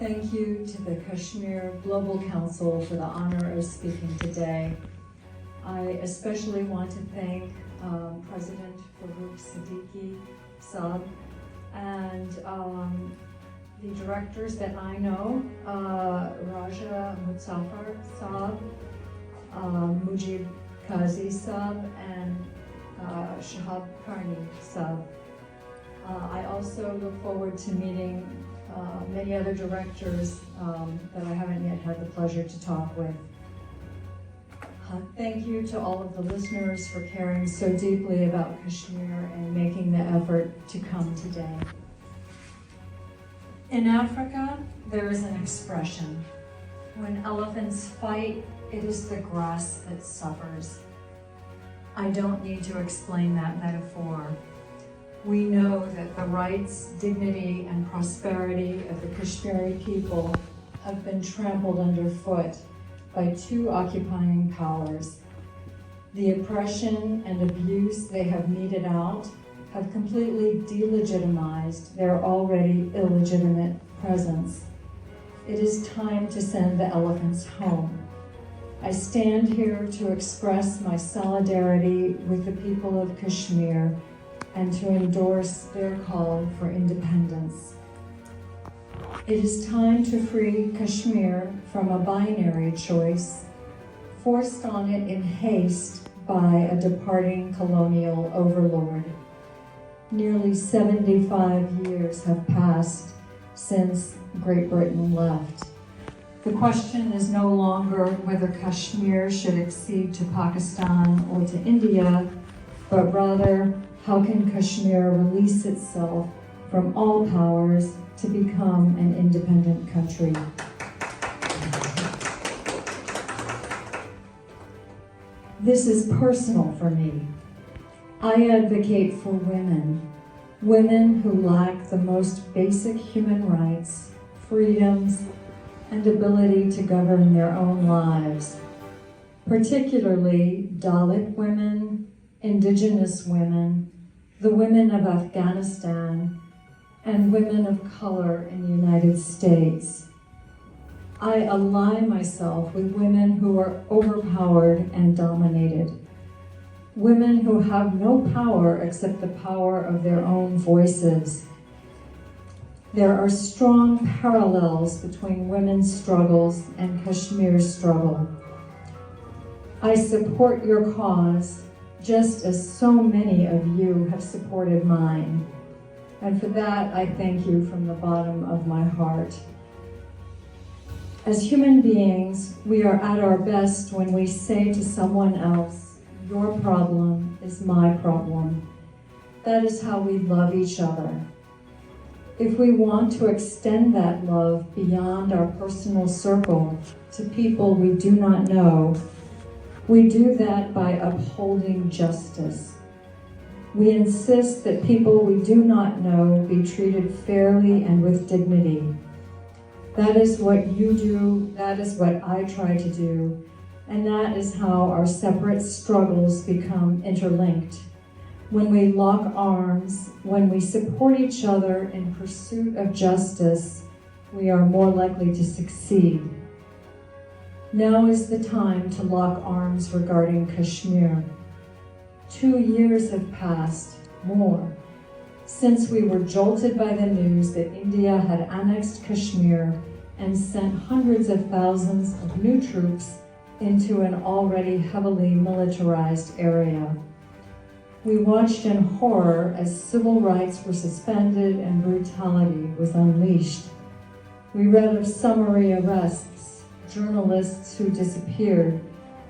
Thank you to the Kashmir Global Coucil for the honor of speaking today. I especially want to thank President Farouk Siddiqui Saab and the directors that I know, Raja Muzaffar Saab, Mujib Qazi Saab, and Shahab Karni Saab. I also look forward to meeting many other directors that I haven't yet had the pleasure to talk with. Thank you to all of the listeners for caring so deeply about Kashmir and making the effort to come today. In Africa, there is an expression: when elephants fight, it is the grass that suffers. I don't need to explain that metaphor. We know that the rights, dignity, and prosperity of the Kashmiri people have been trampled underfoot by two occupying powers. The oppression and abuse they have meted out have completely delegitimized their already illegitimate presence. It is time to send the elephants home. I stand here to express my solidarity with the people of Kashmir and to endorse their call for independence. It is time to free Kashmir from a binary choice forced on it in haste by a departing colonial overlord. Nearly 75 years have passed since Great Britain left. The question is no longer whether Kashmir should accede to Pakistan or to India, but rather, how can Kashmir release itself from all powers to become an independent country? This is personal for me. I advocate for women who lack the most basic human rights, freedoms, and ability to govern their own lives, particularly Dalit women, Indigenous women, the women of Afghanistan, and women of color in the United States. I ally myself with women who are overpowered and dominated, women who have no power except the power of their own voices. There are strong parallels between women's struggles and Kashmir's struggle. I support your cause, just as so many of you have supported mine. And for that, I thank you from the bottom of my heart. As human beings, we are at our best when we say to someone else, your problem is my problem. That is how we love each other. If we want to extend that love beyond our personal circle to people we do not know, we do that by upholding justice. We insist that people we do not know be treated fairly and with dignity. That is what you do, that is what I try to do, and that is how our separate struggles become interlinked. When we lock arms, when we support each other in pursuit of justice, we are more likely to succeed. Now is the time to lock arms regarding Kashmir. 2 years have passed, more, since we were jolted by the news that India had annexed Kashmir and sent hundreds of thousands of new troops into an already heavily militarized area. We watched in horror as civil rights were suspended and brutality was unleashed. We read of summary arrests, journalists who disappeared,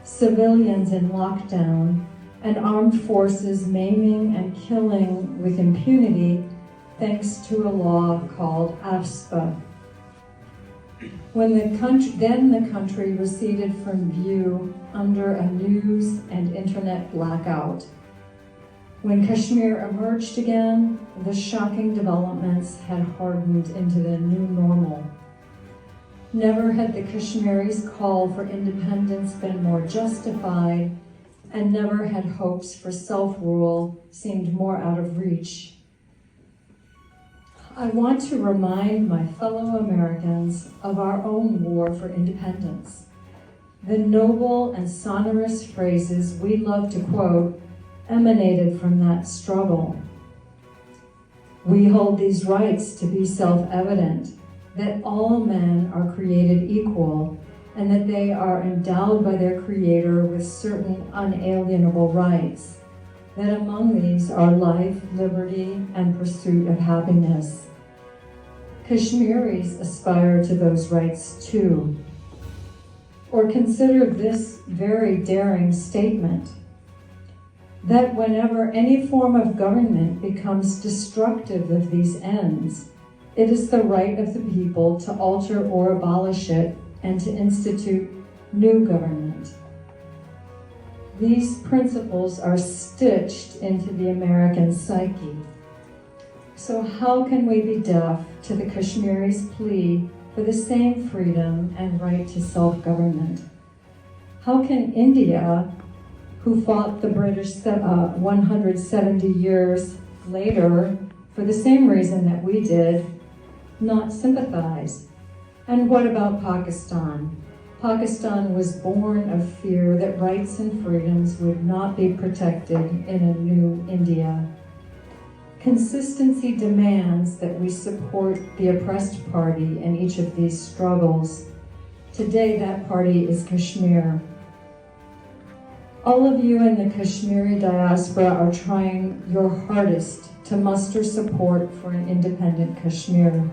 civilians in lockdown, and armed forces maiming and killing with impunity thanks to a law called AFSPA. Then the country receded from view under a news and internet blackout. When Kashmir emerged again, the shocking developments had hardened into the new normal. Never had the Kashmiris' call for independence been more justified, and never had hopes for self-rule seemed more out of reach. I want to remind my fellow Americans of our own war for independence. The noble and sonorous phrases we love to quote emanated from that struggle. We hold these rights to be self-evident, that all men are created equal, and that they are endowed by their Creator with certain unalienable rights, that among these are life, liberty, and pursuit of happiness. Kashmiris aspire to those rights too. Or consider this very daring statement, that whenever any form of government becomes destructive of these ends, it is the right of the people to alter or abolish it and to institute new government. These principles are stitched into the American psyche. So how can we be deaf to the Kashmiris' plea for the same freedom and right to self-government? How can India, who fought the British 170 years later for the same reason that we did, not sympathize? And what about Pakistan? Pakistan was born of fear that rights and freedoms would not be protected in a new India. Consistency demands that we support the oppressed party in each of these struggles. Today, that party is Kashmir. All of you in the Kashmiri diaspora are trying your hardest to muster support for an independent Kashmir.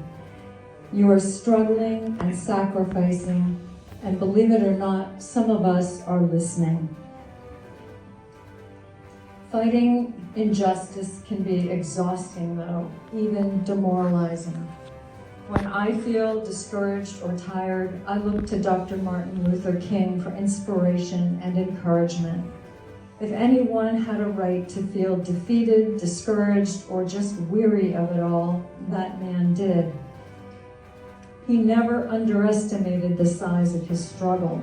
You are struggling and sacrificing, and believe it or not, some of us are listening. Fighting injustice can be exhausting, though, even demoralizing. When I feel discouraged or tired, I look to Dr. Martin Luther King for inspiration and encouragement. If anyone had a right to feel defeated, discouraged, or just weary of it all, that man did. He never underestimated the size of his struggle.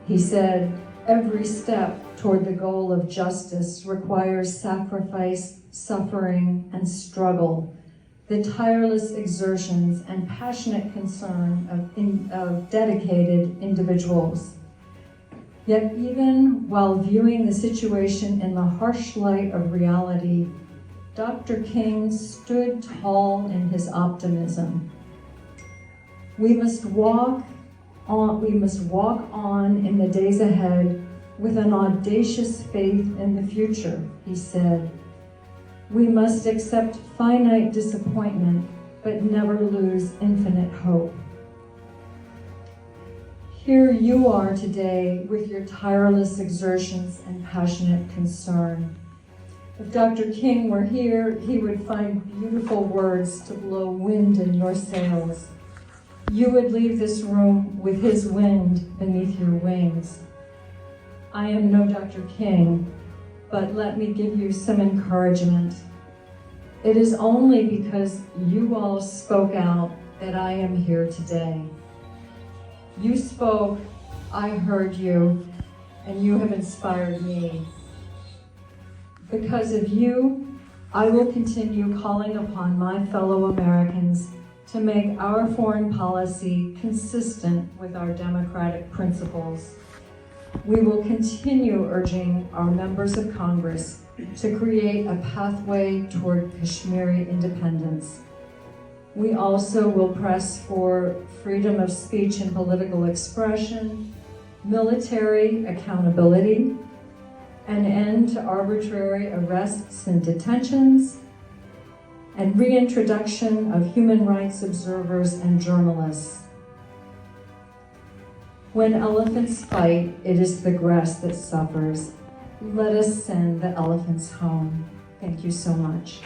He said, "Every step toward the goal of justice requires sacrifice, suffering, and struggle, the tireless exertions and passionate concern of dedicated individuals." Yet even while viewing the situation in the harsh light of reality, Dr. King stood tall in his optimism. We must walk on in the days ahead with an audacious faith in the future, he said. We must accept finite disappointment, but never lose infinite hope. Here you are today with your tireless exertions and passionate concern. If Dr. King were here, he would find beautiful words to blow wind in your sails. You would leave this room with his wind beneath your wings. I am no Dr. King, but let me give you some encouragement. It is only because you all spoke out that I am here today. You spoke, I heard you, and you have inspired me. Because of you, I will continue calling upon my fellow Americans to make our foreign policy consistent with our democratic principles. We will continue urging our members of Congress to create a pathway toward Kashmiri independence. We also will press for freedom of speech and political expression, military accountability, an end to arbitrary arrests and detentions, and reintroduction of human rights observers and journalists. When elephants fight, it is the grass that suffers. Let us send the elephants home. Thank you so much.